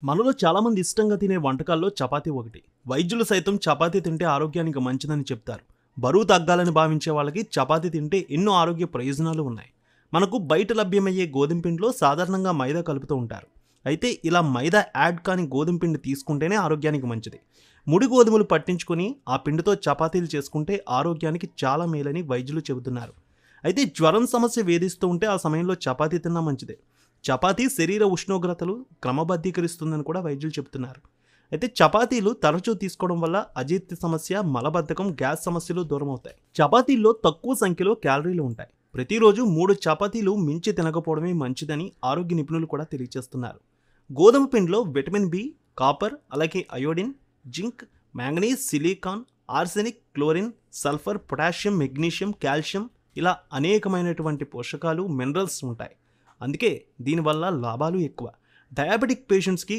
మనలో చాలామంది ఇష్టంగా తినే వంటకాల్లో చపాతీ ఒకటి. వైద్యులు సైతం చపాతీ తింటే ఆరోగ్యానికి మంచిదని చెప్తారు. బరువు తగ్గాలని భావించే వాళ్ళకి చపాతీ తింటే ఎన్నో ఆరోగ్య ప్రయోజనాలు ఉన్నాయి. మనకు బయట లభ్యమయ్యే గోధుమ పిండిలో సాధారణంగా మైదా కలుపుతూ ఉంటారు. అయితే ఇలా మైదా యాడ్ కాని గోధుమ పిండి తీసుకుంటేనే ఆరోగ్యానికి మంచిది. ముడి గోధుమలు పట్టించుకొని ఆ పిండితో చపాతీలు చేసుకుంటే ఆరోగ్యానికి చాలా మేలని వైద్యులు చెబుతున్నారు. అయితే జ్వరం సమస్య వేధిస్తూ ఉంటే ఆ సమయంలో చపాతీ తిన్నా మంచిదే. చపాతీ శరీర ఉష్ణోగ్రతలు క్రమబద్ధీకరిస్తుందని కూడా వైద్యులు చెబుతున్నారు. అయితే చపాతీలు తరచూ తీసుకోవడం వల్ల అజీర్తి సమస్య, మలబద్ధకం, గ్యాస్ సమస్యలు దూరం అవుతాయి. చపాతీల్లో తక్కువ సంఖ్యలో క్యాలరీలు ఉంటాయి. ప్రతిరోజు 3 చపాతీలు మించి తినకపోవడమే మంచిదని ఆరోగ్య నిపుణులు కూడా తెలియజేస్తున్నారు. గోధుమ పిండిలో విటమిన్ బి, కాపర్, అలాగే iodine, zinc, manganese, silicon, arsenic, chlorine, sulphur, potassium, magnesium, calcium ఇలా అనేకమైనటువంటి పోషకాలు, మినరల్స్ ఉంటాయి. అందుకే దీనివల్ల లాభాలు ఎక్కువ. డయాబెటిక్ పేషెంట్స్కి